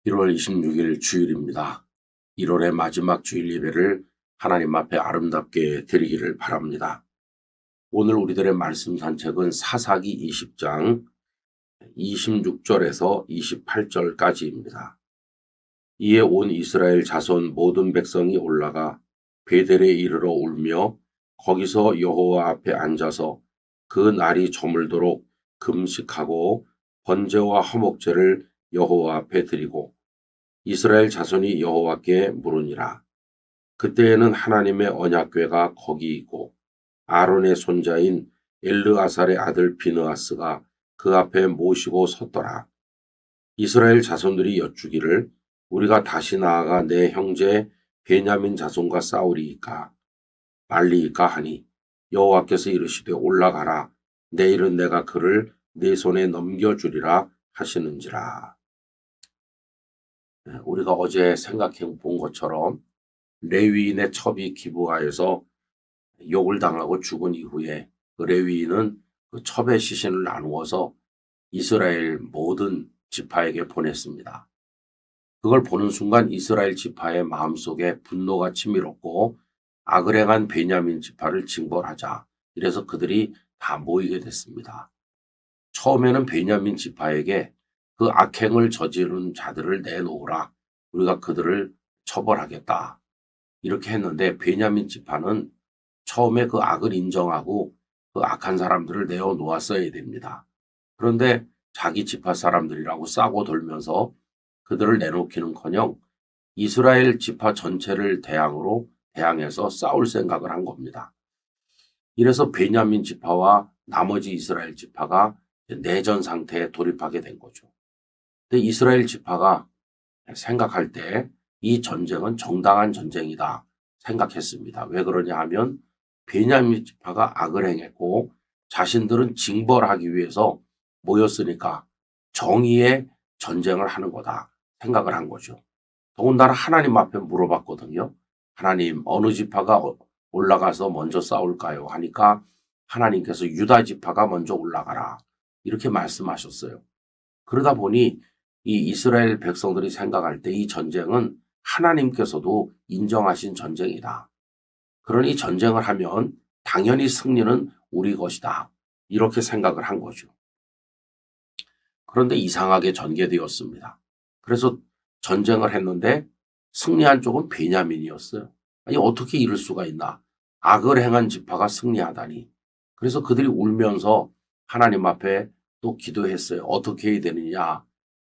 1월 26일 주일입니다. 1월의 마지막 주일 예배를 하나님 앞에 아름답게 드리기를 바랍니다. 오늘 우리들의 말씀 산책은 사사기 20장 26절에서 28절까지입니다. 이에 온 이스라엘 자손 모든 백성이 올라가 베델에 이르러 울며 거기서 여호와 앞에 앉아서 그 날이 저물도록 금식하고 번제와 화목제를 여호와 앞에 드리고 이스라엘 자손이 여호와께 물으니라. 그때에는 하나님의 언약궤가 거기 있고 아론의 손자인 엘르아살의 아들 비느하스가 그 앞에 모시고 섰더라. 이스라엘 자손들이 여쭈기를 우리가 다시 나아가 내 형제 베냐민 자손과 싸우리이까 말리이까 하니 여호와께서 이르시되 올라가라. 내일은 내가 그를 네 손에 넘겨주리라 하시는지라. 우리가 어제 생각해 본 것처럼 레위인의 첩이 기브아에서 욕을 당하고 죽은 이후에 그 레위인은 그 첩의 시신을 나누어서 이스라엘 모든 지파에게 보냈습니다. 그걸 보는 순간 이스라엘 지파의 마음속에 분노가 치밀었고 악을 행한 베냐민 지파를 징벌하자. 이래서 그들이 다 모이게 됐습니다. 처음에는 베냐민 지파에게 그 악행을 저지른 자들을 내놓으라. 우리가 그들을 처벌하겠다. 이렇게 했는데 베냐민 지파는 처음에 그 악을 인정하고 그 악한 사람들을 내어놓았어야 됩니다. 그런데 자기 지파 사람들이라고 싸고 돌면서 그들을 내놓기는커녕 이스라엘 지파 전체를 대항해서 싸울 생각을 한 겁니다. 이래서 베냐민 지파와 나머지 이스라엘 지파가 내전 상태에 돌입하게 된 거죠. 근데 이스라엘 지파가 생각할 때 이 전쟁은 정당한 전쟁이다 생각했습니다. 왜 그러냐 하면 베냐민 지파가 악을 행했고 자신들은 징벌하기 위해서 모였으니까 정의의 전쟁을 하는 거다 생각을 한 거죠. 더군다나 하나님 앞에 물어봤거든요. 하나님 어느 지파가 올라가서 먼저 싸울까요? 하니까 하나님께서 유다 지파가 먼저 올라가라 이렇게 말씀하셨어요. 그러다 보니 이 이스라엘 백성들이 생각할 때 이 전쟁은 하나님께서도 인정하신 전쟁이다. 그러니 전쟁을 하면 당연히 승리는 우리 것이다. 이렇게 생각을 한 거죠. 그런데 이상하게 전개되었습니다. 그래서 전쟁을 했는데 승리한 쪽은 베냐민이었어요. 아니 어떻게 이럴 수가 있나. 악을 행한 지파가 승리하다니. 그래서 그들이 울면서 하나님 앞에 또 기도했어요. 어떻게 해야 되느냐.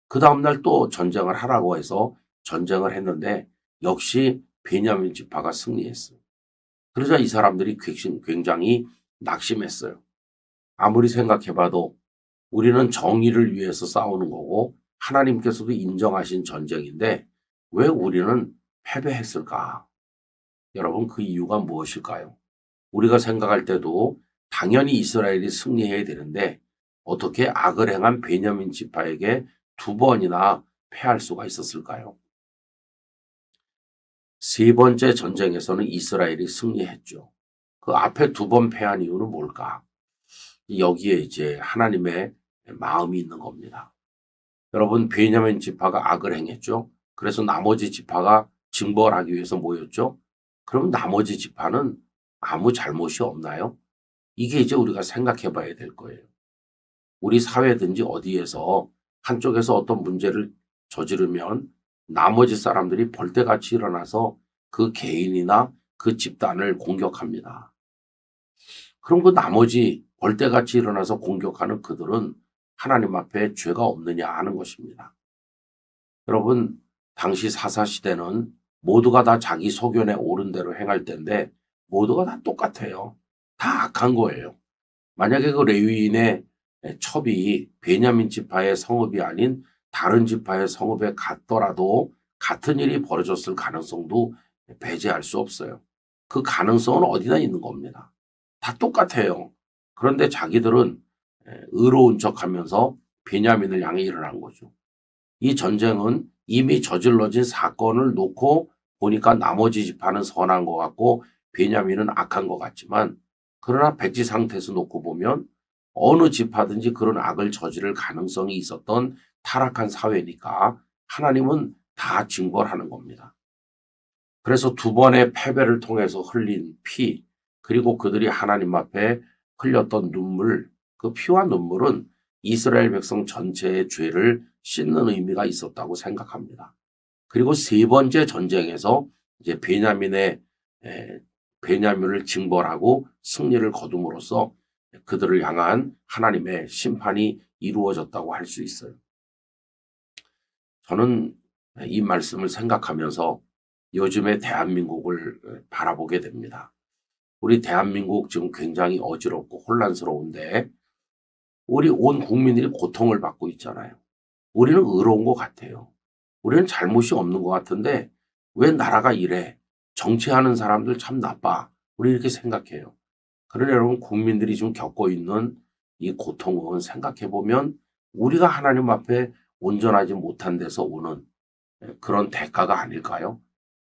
그 다음날 또 전쟁을 하라고 해서 전쟁을 했는데 역시 베냐민 지파가 승리했어요. 그러자 이 사람들이 굉장히 낙심했어요. 아무리 생각해봐도 우리는 정의를 위해서 싸우는 거고 하나님께서도 인정하신 전쟁인데 왜 우리는 패배했을까? 여러분 그 이유가 무엇일까요? 우리가 생각할 때도 당연히 이스라엘이 승리해야 되는데 어떻게 악을 행한 베냐민 지파에게 두 번이나 패할 수가 있었을까요? 세 번째 전쟁에서는 이스라엘이 승리했죠. 그 앞에 두 번 패한 이유는 뭘까? 여기에 이제 하나님의 마음이 있는 겁니다. 여러분 베냐민 지파가 악을 행했죠. 그래서 나머지 지파가 징벌하기 위해서 모였죠. 그럼 나머지 지파는 아무 잘못이 없나요? 이게 이제 우리가 생각해 봐야 될 거예요. 우리 사회든지 어디에서 한쪽에서 어떤 문제를 저지르면 나머지 사람들이 벌떼같이 일어나서 그 개인이나 그 집단을 공격합니다. 그럼 그 나머지 벌떼같이 일어나서 공격하는 그들은 하나님 앞에 죄가 없느냐 하는 것입니다. 여러분 당시 사사시대는 모두가 다 자기 소견에 옳은 대로 행할 때인데 모두가 다 똑같아요. 다 악한 거예요. 만약에 그 레위인의 첩이 베냐민 지파의 성읍이 아닌 다른 지파의 성읍에 갔더라도 같은 일이 벌어졌을 가능성도 배제할 수 없어요. 그 가능성은 어디나 있는 겁니다. 다 똑같아요. 그런데 자기들은 의로운 척하면서 베냐민을 향해 일어난 거죠. 이 전쟁은 이미 저질러진 사건을 놓고 보니까 나머지 지파는 선한 것 같고 베냐민은 악한 것 같지만 그러나 백지 상태에서 놓고 보면 어느 지파든지 그런 악을 저지를 가능성이 있었던 타락한 사회니까 하나님은 다 징벌하는 겁니다. 그래서 두 번의 패배를 통해서 흘린 피, 그리고 그들이 하나님 앞에 흘렸던 눈물, 그 피와 눈물은 이스라엘 백성 전체의 죄를 씻는 의미가 있었다고 생각합니다. 그리고 세 번째 전쟁에서 이제 베냐민을 징벌하고 승리를 거둠으로써 그들을 향한 하나님의 심판이 이루어졌다고 할 수 있어요. 저는 이 말씀을 생각하면서 요즘의 대한민국을 바라보게 됩니다. 우리 대한민국 지금 굉장히 어지럽고 혼란스러운데 우리 온 국민들이 고통을 받고 있잖아요. 우리는 의로운 것 같아요. 우리는 잘못이 없는 것 같은데 왜 나라가 이래? 정치하는 사람들 참 나빠. 우리 이렇게 생각해요. 그러나 여러분, 국민들이 지금 겪고 있는 이 고통은 생각해보면 우리가 하나님 앞에 온전하지 못한 데서 오는 그런 대가가 아닐까요?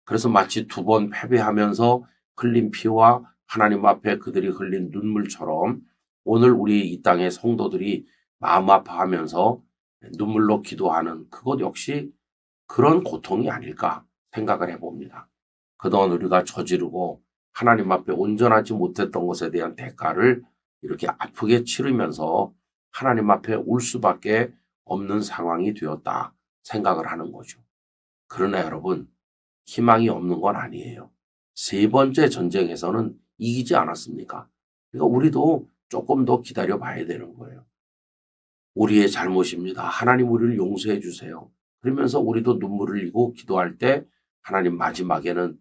그래서 마치 두 번 패배하면서 흘린 피와 하나님 앞에 그들이 흘린 눈물처럼 오늘 우리 이 땅의 성도들이 마음 아파하면서 눈물로 기도하는 그것 역시 그런 고통이 아닐까 생각을 해봅니다. 그동안 우리가 저지르고 하나님 앞에 온전하지 못했던 것에 대한 대가를 이렇게 아프게 치르면서 하나님 앞에 울 수밖에 없는 상황이 되었다 생각을 하는 거죠. 그러나 여러분, 희망이 없는 건 아니에요. 세 번째 전쟁에서는 이기지 않았습니까? 그러니까 우리도 조금 더 기다려 봐야 되는 거예요. 우리의 잘못입니다. 하나님 우리를 용서해 주세요. 그러면서 우리도 눈물을 흘리고 기도할 때 하나님 마지막에는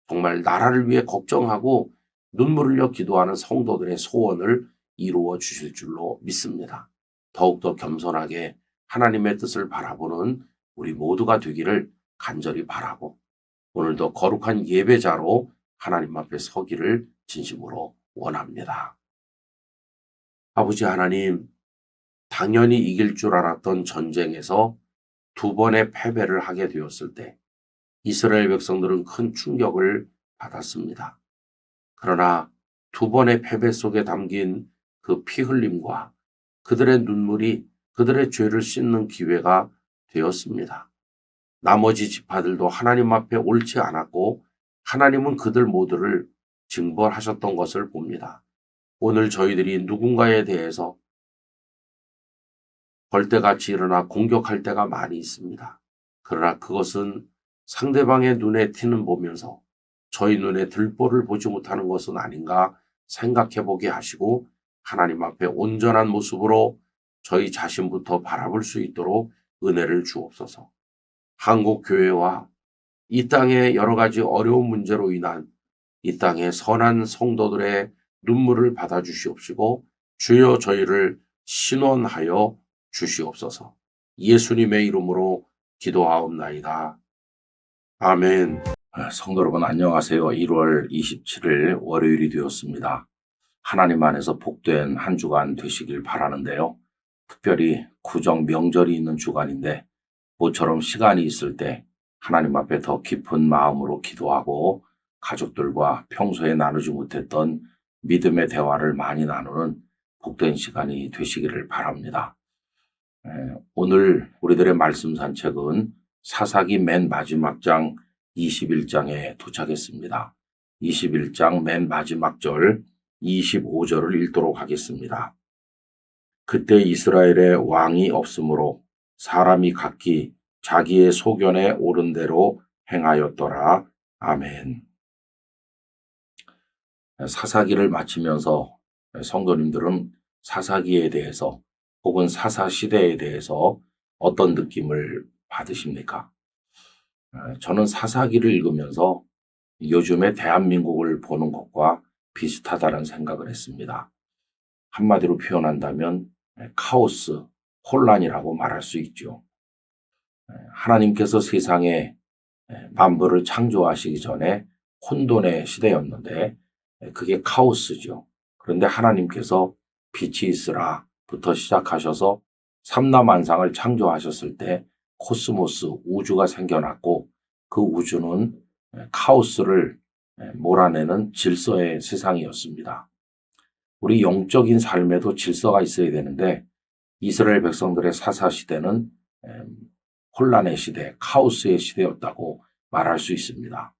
정말 나라를 위해 걱정하고 눈물을 흘려 기도하는 성도들의 소원을 이루어 주실 줄로 믿습니다. 더욱더 겸손하게 하나님의 뜻을 바라보는 우리 모두가 되기를 간절히 바라고 오늘도 거룩한 예배자로 하나님 앞에 서기를 진심으로 원합니다. 아버지 하나님, 당연히 이길 줄 알았던 전쟁에서 두 번의 패배를 하게 되었을 때 이스라엘 백성들은 큰 충격을 받았습니다. 그러나 두 번의 패배 속에 담긴 그 피 흘림과 그들의 눈물이 그들의 죄를 씻는 기회가 되었습니다. 나머지 지파들도 하나님 앞에 옳지 않았고 하나님은 그들 모두를 징벌하셨던 것을 봅니다. 오늘 저희들이 누군가에 대해서 벌떼같이 일어나 공격할 때가 많이 있습니다. 그러나 그것은 상대방의 눈에 티는 보면서 저희 눈에 들보를 보지 못하는 것은 아닌가 생각해 보게 하시고 하나님 앞에 온전한 모습으로 저희 자신부터 바라볼 수 있도록 은혜를 주옵소서. 한국 교회와 이 땅의 여러 가지 어려운 문제로 인한 이 땅의 선한 성도들의 눈물을 받아주시옵시고 주여 저희를 신원하여 주시옵소서. 예수님의 이름으로 기도하옵나이다. 아멘. 성도 여러분 안녕하세요. 1월 27일 월요일이 되었습니다. 하나님 안에서 복된 한 주간 되시길 바라는데요. 특별히 구정 명절이 있는 주간인데 모처럼 시간이 있을 때 하나님 앞에 더 깊은 마음으로 기도하고 가족들과 평소에 나누지 못했던 믿음의 대화를 많이 나누는 복된 시간이 되시기를 바랍니다. 오늘 우리들의 말씀 산책은 사사기 맨 마지막 장 21장에 도착했습니다. 21장 맨 마지막 절 25절을 읽도록 하겠습니다. 그때 이스라엘에 왕이 없으므로 사람이 각기 자기의 소견에 옳은 대로 행하였더라. 아멘. 사사기를 마치면서 성도님들은 사사기에 대해서 혹은 사사시대에 대해서 어떤 느낌을 받으십니까? 저는 사사기를 읽으면서 요즘의 대한민국을 보는 것과 비슷하다는 생각을 했습니다. 한마디로 표현한다면 카오스, 혼란이라고 말할 수 있죠. 하나님께서 세상에 만물을 창조하시기 전에 혼돈의 시대였는데 그게 카오스죠. 그런데 하나님께서 빛이 있으라 부터 시작하셔서 삼라만상을 창조하셨을 때 코스모스, 우주가 생겨났고 그 우주는 카오스를 몰아내는 질서의 세상이었습니다. 우리 영적인 삶에도 질서가 있어야 되는데 이스라엘 백성들의 사사시대는 혼란의 시대, 카오스의 시대였다고 말할 수 있습니다.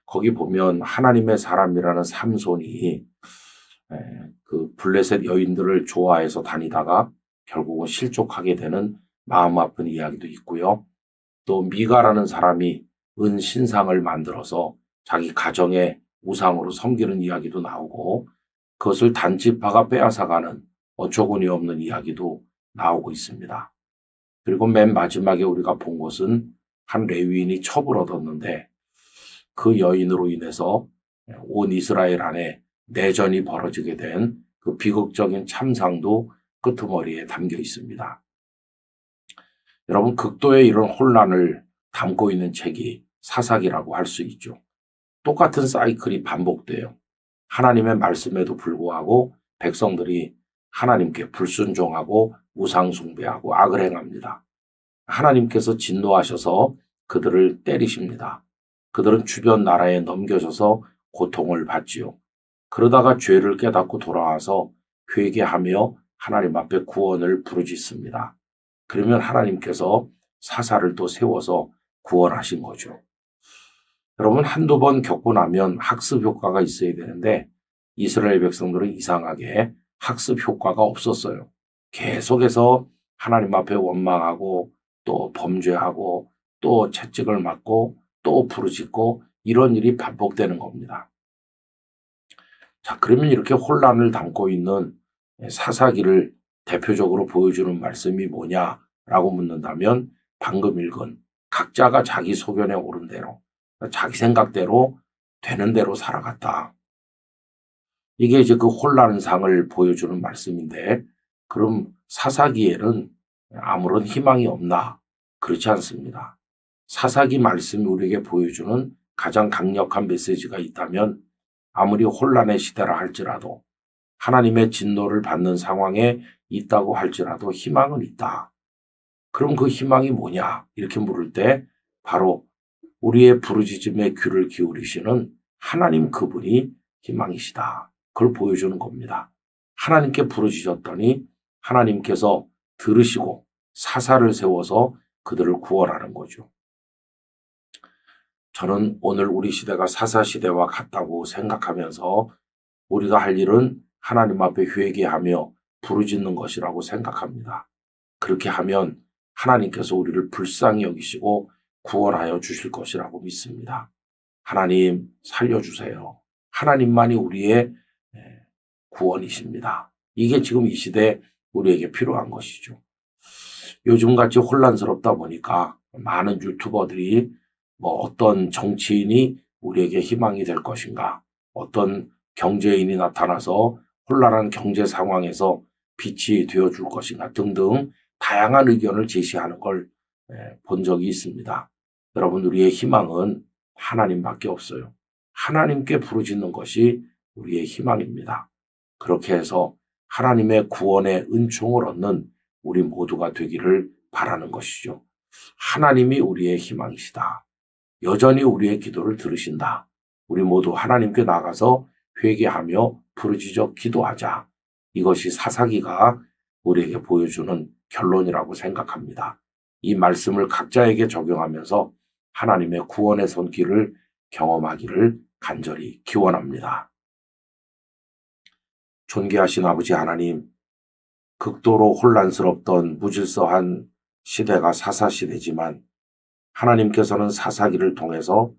거기 보면 하나님의 사람이라는 삼손이 그 블레셋 여인들을 좋아해서 다니다가 결국은 실족하게 되는 마음 아픈 이야기도 있고요. 또 미가라는 사람이 은 신상을 만들어서 자기 가정의 우상으로 섬기는 이야기도 나오고 그것을 단지파가 빼앗아가는 어처구니 없는 이야기도 나오고 있습니다. 그리고 맨 마지막에 우리가 본 것은 한 레위인이 첩을 얻었는데 그 여인으로 인해서 온 이스라엘 안에 내전이 벌어지게 된 그 비극적인 참상도 끄트머리에 담겨 있습니다. 여러분, 극도의 이런 혼란을 담고 있는 책이 사사기라고 할 수 있죠. 똑같은 사이클이 반복돼요. 하나님의 말씀에도 불구하고 백성들이 하나님께 불순종하고 우상 숭배하고 악을 행합니다. 하나님께서 진노하셔서 그들을 때리십니다. 그들은 주변 나라에 넘겨져서 고통을 받지요. 그러다가 죄를 깨닫고 돌아와서 회개하며 하나님 앞에 구원을 부르짖습니다. 그러면 하나님께서 사사를 또 세워서 구원하신 거죠. 여러분, 한두 번 겪고 나면 학습 효과가 있어야 되는데 이스라엘 백성들은 이상하게 학습 효과가 없었어요. 계속해서 하나님 앞에 원망하고 또 범죄하고 또 채찍을 맞고 또 부르짖고 이런 일이 반복되는 겁니다. 자, 그러면 이렇게 혼란을 담고 있는 사사기를 대표적으로 보여주는 말씀이 뭐냐라고 묻는다면 방금 읽은 각자가 자기 소견에 오른 대로 자기 생각대로 되는 대로 살아갔다. 이게 이제 그 혼란상을 보여주는 말씀인데 그럼 사사기에는 아무런 희망이 없나? 그렇지 않습니다. 사사기 말씀이 우리에게 보여주는 가장 강력한 메시지가 있다면 아무리 혼란의 시대라 할지라도 하나님의 진노를 받는 상황에 있다고 할지라도 희망은 있다. 그럼 그 희망이 뭐냐? 이렇게 물을 때 바로 우리의 부르짖음에 귀를 기울이시는 하나님 그분이 희망이시다. 그걸 보여주는 겁니다. 하나님께 부르짖었더니 하나님께서 들으시고 사사를 세워서 그들을 구원하는 거죠. 저는 오늘 우리 시대가 사사 시대와 같다고 생각하면서 우리가 할 일은 하나님 앞에 회개하며 부르짖는 것이라고 생각합니다. 그렇게 하면 하나님께서 우리를 불쌍히 여기시고 구원하여 주실 것이라고 믿습니다. 하나님 살려주세요. 하나님만이 우리의 구원이십니다. 이게 지금 이 시대에 우리에게 필요한 것이죠. 요즘같이 혼란스럽다 보니까 많은 유튜버들이 어떤 정치인이 우리에게 희망이 될 것인가, 어떤 경제인이 나타나서 혼란한 경제 상황에서 빛이 되어줄 것인가 등등 다양한 의견을 제시하는 걸 본 적이 있습니다. 여러분, 우리의 희망은 하나님밖에 없어요. 하나님께 부르짖는 것이 우리의 희망입니다. 그렇게 해서 하나님의 구원의 은총을 얻는 우리 모두가 되기를 바라는 것이죠. 하나님이 우리의 희망이시다. 여전히 우리의 기도를 들으신다. 우리 모두 하나님께 나가서 회개하며 부르짖어 기도하자. 이것이 사사기가 우리에게 보여주는 결론이라고 생각합니다. 이 말씀을 각자에게 적용하면서 하나님의 구원의 손길을 경험하기를 간절히 기원합니다. 존귀하신 아버지 하나님, 극도로 혼란스럽던 무질서한 시대가 사사시대지만 하나님께서는 사사기를 통해서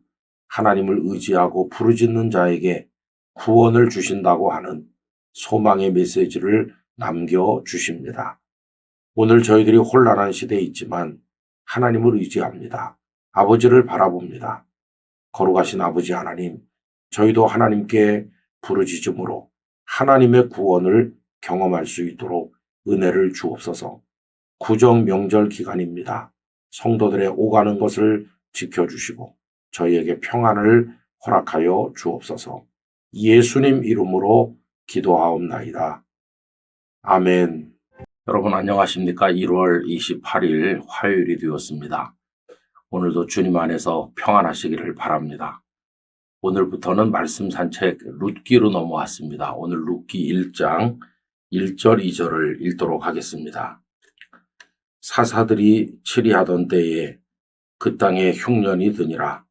하나님을 의지하고 부르짖는 자에게 구원을 주신다고 하는 소망의 메시지를 남겨주십니다. 오늘 저희들이 혼란한 시대에 있지만 하나님을 의지합니다. 아버지를 바라봅니다. 거룩하신 아버지 하나님, 저희도 하나님께 부르짖음으로 하나님의 구원을 경험할 수 있도록 은혜를 주옵소서. 구정 명절 기간입니다. 성도들의 오가는 것을 지켜주시고 저희에게 평안을 허락하여 주옵소서. 예수님 이름으로 기도하옵나이다. 아멘. 여러분 안녕하십니까? 1월 28일 화요일이 되었습니다. 오늘도 주님 안에서 평안하시기를 바랍니다. 오늘부터는 말씀 산책 룻기로 넘어왔습니다. 오늘 룻기 1장 1절 2절을 읽도록 하겠습니다. 사사들이 치리하던 때에 그 땅에 흉년이 드니라.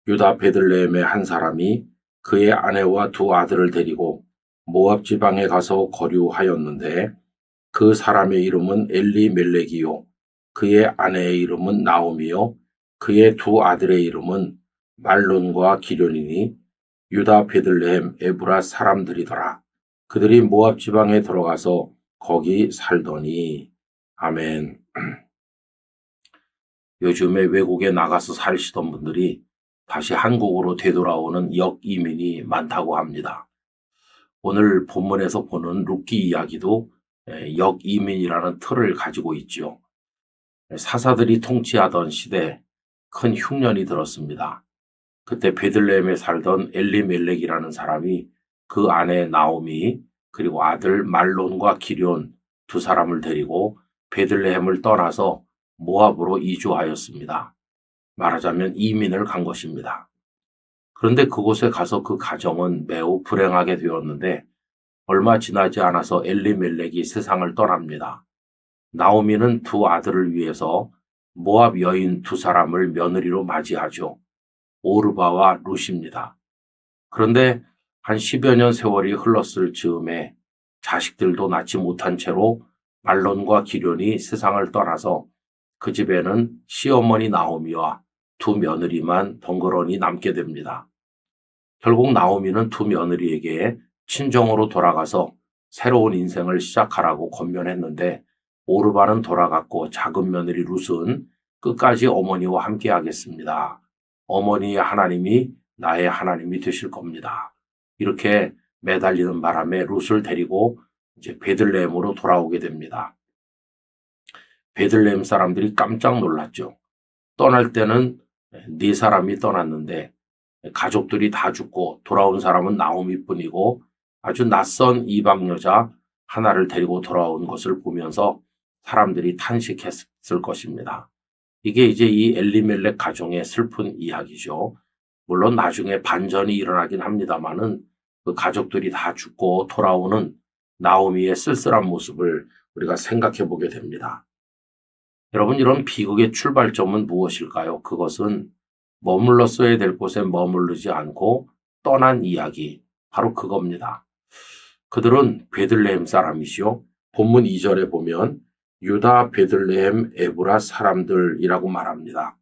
유다 베들레헴의 한 사람이 그의 아내와 두 아들을 데리고 모압 지방에 가서 거류하였는데 그 사람의 이름은 엘리멜렉이요 그의 아내의 이름은 나오미요 그의 두 아들의 이름은 말론과 기련이니 유다 베들레헴 에브라 사람들이더라. 그들이 모압 지방에 들어가서 거기 살더니. 아멘. 요즘에 외국에 나가서 살시던 분들이 다시 한국으로 되돌아오는 역이민이 많다고 합니다. 오늘 본문에서 보는 룻기 이야기도 역이민이라는 틀을 가지고 있죠. 사사들이 통치하던 시대 큰 흉년이 들었습니다. 그때 베들레헴에 살던 엘리멜렉이라는 사람이 그 아내 나오미 그리고 아들 말론과 기럨 두 사람을 데리고 베들레헴을 떠나서 모압으로 이주하였습니다. 말하자면 이민을 간 것입니다. 그런데 그곳에 가서 그 가정은 매우 불행하게 되었는데 얼마 지나지 않아서 엘리멜렉이 세상을 떠납니다. 나오미는 두 아들을 위해서 모압 여인 두 사람을 며느리로 맞이하죠. 오르바와 룻입니다. 그런데 한 10여 년 세월이 흘렀을 즈음에 자식들도 낳지 못한 채로 말론과 기럨이 세상을 떠나서 그 집에는 시어머니 나오미와 두 며느리만 덩그러니 남게 됩니다. 결국 나오미는 두 며느리에게 친정으로 돌아가서 새로운 인생을 시작하라고 권면했는데 오르바는 돌아갔고 작은 며느리 룻은 끝까지 어머니와 함께 하겠습니다. 어머니의 하나님이 나의 하나님이 되실 겁니다. 이렇게 매달리는 바람에 룻을 데리고 이제 베들레헴으로 돌아오게 됩니다. 베들레헴 사람들이 깜짝 놀랐죠. 떠날 때는 네 사람이 떠났는데 가족들이 다 죽고 돌아온 사람은 나오미뿐이고 아주 낯선 이방 여자 하나를 데리고 돌아온 것을 보면서 사람들이 탄식했을 것입니다. 이게 이제 이 엘리멜렉 가정의 슬픈 이야기죠. 물론 나중에 반전이 일어나긴 합니다만은 그 가족들이 다 죽고 돌아오는 나오미의 쓸쓸한 모습을 우리가 생각해 보게 됩니다. 여러분, 이런 비극의 출발점은 무엇일까요? 그것은 머물렀어야 될 곳에 머무르지 않고 떠난 이야기, 바로 그겁니다. 그들은 베들레헴 사람이시요. 본문 2절에 보면 유다 베들레헴 에브라 사람들이라고 말합니다.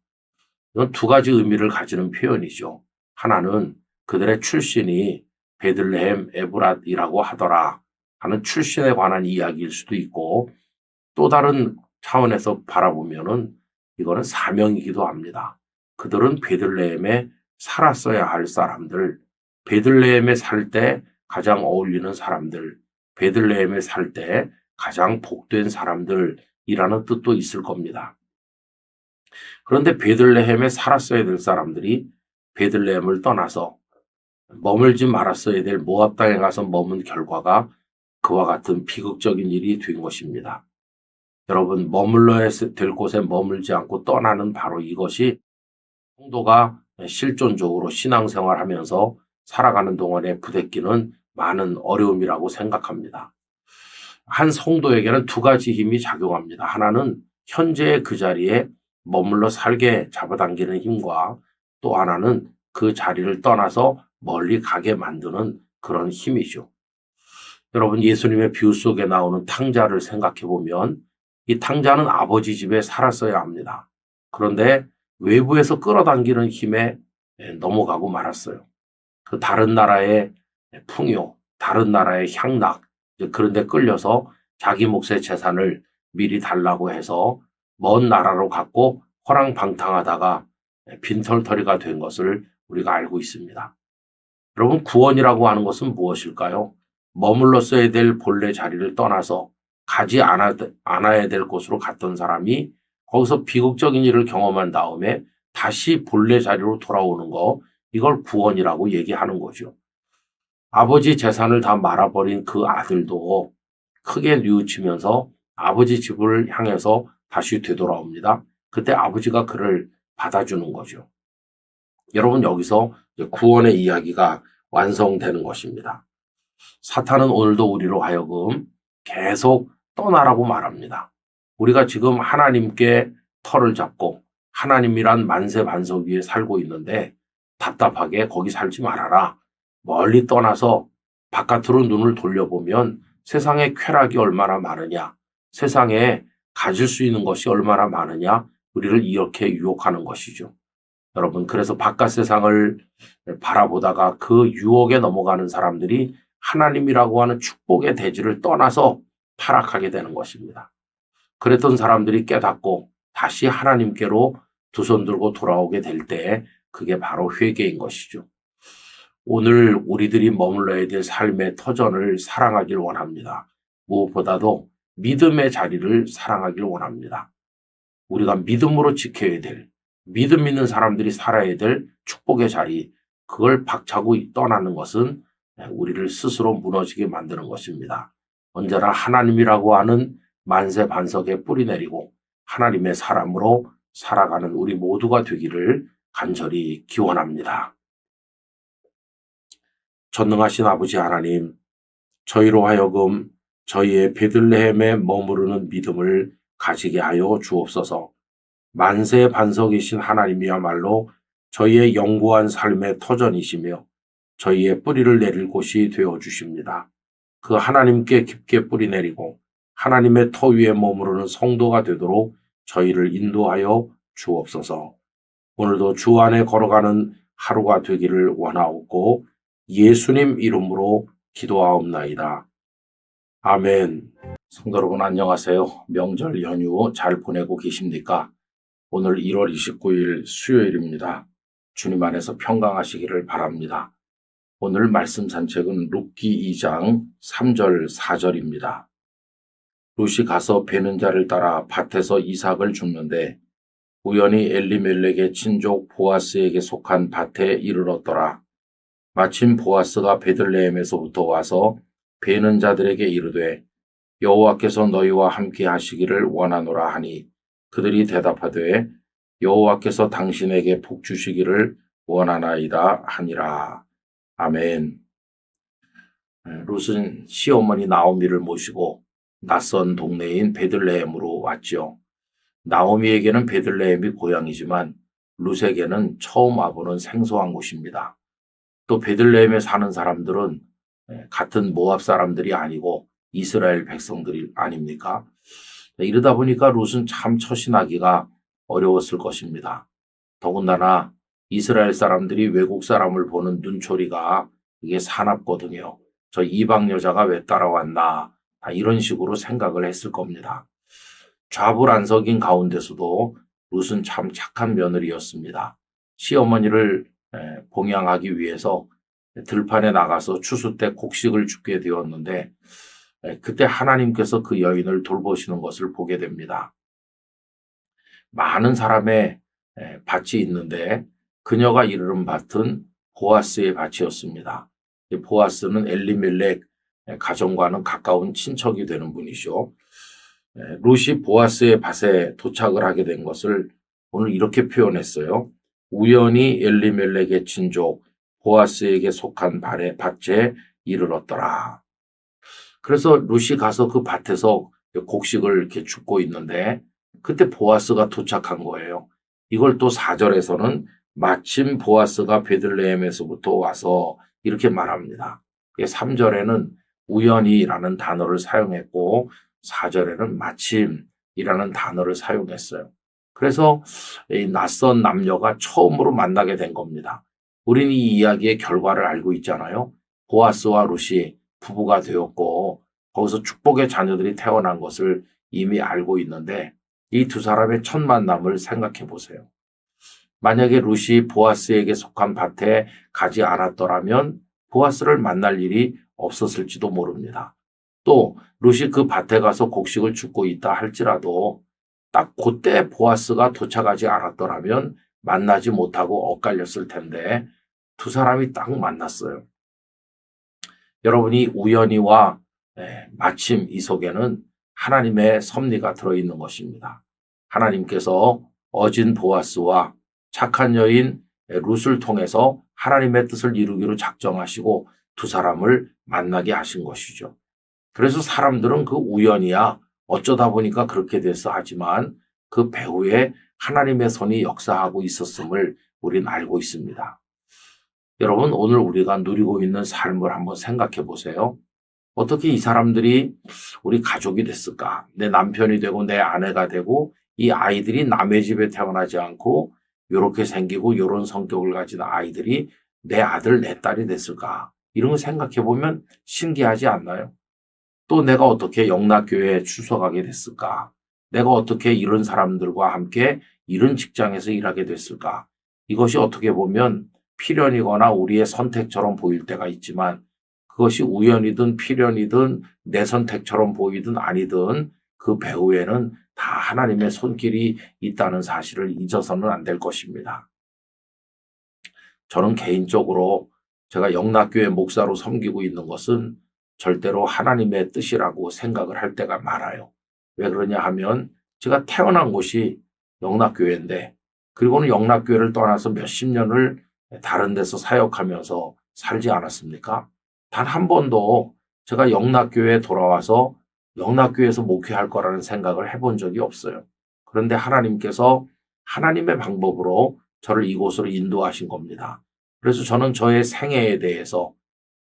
이건 두 가지 의미를 가지는 표현이죠. 하나는 그들의 출신이 베들레헴 에브랏이라고 하더라 하는 출신에 관한 이야기일 수도 있고, 또 다른 차원에서 바라보면은 이거는 사명이기도 합니다. 그들은 베들레헴에 살았어야 할 사람들, 베들레헴에 살 때 가장 어울리는 사람들, 베들레헴에 살 때 가장 복된 사람들이라는 뜻도 있을 겁니다. 그런데 베들레헴에 살았어야 될 사람들이 베들레헴을 떠나서 머물지 말았어야 될 모압 땅에 가서 머문 결과가 그와 같은 비극적인 일이 된 것입니다. 여러분, 머물러야 될 곳에 머물지 않고 떠나는 바로 이것이 성도가 실존적으로 신앙생활하면서 살아가는 동안에 부대끼는 많은 어려움이라고 생각합니다. 한 성도에게는 두 가지 힘이 작용합니다. 하나는 현재의 그 자리에 머물러 살게 잡아당기는 힘과 또 하나는 그 자리를 떠나서 멀리 가게 만드는 그런 힘이죠. 여러분, 예수님의 비유 속에 나오는 탕자를 생각해 보면 이 탕자는 아버지 집에 살았어야 합니다. 그런데 외부에서 끌어당기는 힘에 넘어가고 말았어요. 그 다른 나라의 풍요, 다른 나라의 향락, 그런데 끌려서 자기 몫의 재산을 미리 달라고 해서 먼 나라로 갔고 허랑방탕하다가 빈털터리가 된 것을 우리가 알고 있습니다. 여러분, 구원이라고 하는 것은 무엇일까요? 머물렀어야 될 본래 자리를 떠나서 가지 않아야 될 곳으로 갔던 사람이 거기서 비극적인 일을 경험한 다음에 다시 본래 자리로 돌아오는 거, 이걸 구원이라고 얘기하는 거죠. 아버지 재산을 다 말아버린 그 아들도 크게 뉘우치면서 아버지 집을 향해서 다시 되돌아옵니다. 그때 아버지가 그를 받아주는 거죠. 여러분, 여기서 구원의 이야기가 완성되는 것입니다. 사탄은 오늘도 우리로 하여금 계속 떠나라고 말합니다. 우리가 지금 하나님께 터를 잡고 하나님이란 만세 반석 위에 살고 있는데 답답하게 거기 살지 말아라. 멀리 떠나서 바깥으로 눈을 돌려보면 세상에 쾌락이 얼마나 많으냐, 세상에 가질 수 있는 것이 얼마나 많으냐, 우리를 이렇게 유혹하는 것이죠. 여러분, 그래서 바깥 세상을 바라보다가 그 유혹에 넘어가는 사람들이 하나님이라고 하는 축복의 대지를 떠나서 타락하게 되는 것입니다. 그랬던 사람들이 깨닫고 다시 하나님께로 두 손 들고 돌아오게 될 때 그게 바로 회개인 것이죠. 오늘 우리들이 머물러야 될 삶의 터전을 사랑하길 원합니다. 무엇보다도 믿음의 자리를 사랑하길 원합니다. 우리가 믿음으로 지켜야 될, 믿음 있는 사람들이 살아야 될 축복의 자리, 그걸 박차고 떠나는 것은 우리를 스스로 무너지게 만드는 것입니다. 언제나 하나님이라고 하는 만세 반석에 뿌리 내리고 하나님의 사람으로 살아가는 우리 모두가 되기를 간절히 기원합니다. 전능하신 아버지 하나님, 저희로 하여금 저희의 베들레헴에 머무르는 믿음을 가지게 하여 주옵소서. 만세 반석이신 하나님이야말로 저희의 영구한 삶의 터전이시며 저희의 뿌리를 내릴 곳이 되어 주십니다. 그 하나님께 깊게 뿌리 내리고 하나님의 터 위에 머무르는 성도가 되도록 저희를 인도하여 주옵소서. 오늘도 주 안에 걸어가는 하루가 되기를 원하옵고 예수님 이름으로 기도하옵나이다. 아멘. 성도 여러분 안녕하세요. 명절 연휴 잘 보내고 계십니까? 오늘 1월 29일 수요일입니다. 주님 안에서 평강하시기를 바랍니다. 오늘 말씀 산책은 룻기 2장 3절 4절입니다. 룻이 가서 베는 자를 따라 밭에서 이삭을 줍는데 우연히 엘리멜렉의 친족 보아스에게 속한 밭에 이르렀더라. 마침 보아스가 베들레헴에서부터 와서 베는 자들에게 이르되 여호와께서 너희와 함께 하시기를 원하노라 하니 그들이 대답하되 여호와께서 당신에게 복 주시기를 원하나이다 하니라. 아멘. 룻은 시어머니 나오미를 모시고 낯선 동네인 베들레헴으로 왔죠. 나오미에게는 베들레헴이 고향이지만 룻에게는 처음 와보는 생소한 곳입니다. 또 베들레헴에 사는 사람들은 같은 모압 사람들이 아니고 이스라엘 백성들이 아닙니까? 이러다 보니까 룻은 참 처신하기가 어려웠을 것입니다. 더군다나 이스라엘 사람들이 외국 사람을 보는 눈초리가 이게 사납거든요. 저 이방 여자가 왜 따라왔나 이런 식으로 생각을 했을 겁니다. 좌불안석인 가운데서도 룻은 참 착한 며느리였습니다. 시어머니를 봉양하기 위해서 들판에 나가서 추수 때 곡식을 줍게 되었는데 그때 하나님께서 그 여인을 돌보시는 것을 보게 됩니다. 많은 사람의 밭이 있는데 그녀가 이르는 밭은 보아스의 밭이었습니다. 보아스는 엘리멜렉 가정과는 가까운 친척이 되는 분이죠. 룻이 보아스의 밭에 도착을 하게 된 것을 오늘 이렇게 표현했어요. 우연히 엘리멜렉의 친족 보아스에게 속한 밭에 이르렀더라. 그래서 룻이 가서 그 밭에서 곡식을 이렇게 줍고 있는데 그때 보아스가 도착한 거예요. 이걸 또 4절에서는 마침 보아스가 베들레헴에서부터 와서 이렇게 말합니다. 3절에는 우연히라는 단어를 사용했고 4절에는 마침이라는 단어를 사용했어요. 그래서 이 낯선 남녀가 처음으로 만나게 된 겁니다. 우리는 이 이야기의 결과를 알고 있잖아요. 보아스와 룻이 부부가 되었고 거기서 축복의 자녀들이 태어난 것을 이미 알고 있는데 이 두 사람의 첫 만남을 생각해 보세요. 만약에 룻이 보아스에게 속한 밭에 가지 않았더라면 보아스를 만날 일이 없었을지도 모릅니다. 또 룻이 그 밭에 가서 곡식을 줍고 있다 할지라도 딱 그때 보아스가 도착하지 않았더라면 만나지 못하고 엇갈렸을 텐데 두 사람이 딱 만났어요. 여러분이 우연히와 마침 이 속에는 하나님의 섭리가 들어있는 것입니다. 하나님께서 어진 보아스와 착한 여인 룻을 통해서 하나님의 뜻을 이루기로 작정하시고 두 사람을 만나게 하신 것이죠. 그래서 사람들은 그 우연이야 어쩌다 보니까 그렇게 됐어 하지만 그 배후에 하나님의 손이 역사하고 있었음을 우리는 알고 있습니다. 여러분, 오늘 우리가 누리고 있는 삶을 한번 생각해 보세요. 어떻게 이 사람들이 우리 가족이 됐을까? 내 남편이 되고 내 아내가 되고 이 아이들이 남의 집에 태어나지 않고 이렇게 생기고 이런 성격을 가진 아이들이 내 아들, 내 딸이 됐을까? 이런 거 생각해 보면 신기하지 않나요? 또 내가 어떻게 영락교회에 출석하게 됐을까? 내가 어떻게 이런 사람들과 함께 이런 직장에서 일하게 됐을까? 이것이 어떻게 보면 필연이거나 우리의 선택처럼 보일 때가 있지만 그것이 우연이든 필연이든 내 선택처럼 보이든 아니든 그 배후에는 다 하나님의 손길이 있다는 사실을 잊어서는 안 될 것입니다. 저는 개인적으로 제가 영락교회 목사로 섬기고 있는 것은 절대로 하나님의 뜻이라고 생각을 할 때가 많아요. 왜 그러냐 하면 제가 태어난 곳이 영락교회인데 그리고는 영락교회를 떠나서 몇십 년을 다른 데서 사역하면서 살지 않았습니까? 단 한 번도 제가 영락교회에 돌아와서 영락교회에서 목회할 거라는 생각을 해본 적이 없어요. 그런데 하나님께서 하나님의 방법으로 저를 이곳으로 인도하신 겁니다. 그래서 저는 저의 생애에 대해서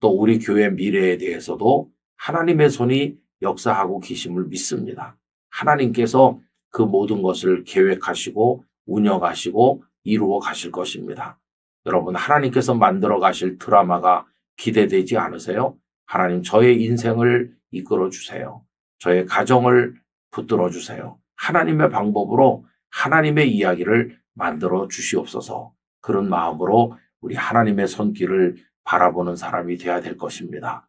또 우리 교회 미래에 대해서도 하나님의 손이 역사하고 계심을 믿습니다. 하나님께서 그 모든 것을 계획하시고 운영하시고 이루어 가실 것입니다. 여러분, 하나님께서 만들어 가실 드라마가 기대되지 않으세요? 하나님, 저의 인생을 이끌어 주세요. 저의 가정을 붙들어 주세요. 하나님의 방법으로 하나님의 이야기를 만들어 주시옵소서. 그런 마음으로 우리 하나님의 손길을 바라보는 사람이 되어야 될 것입니다.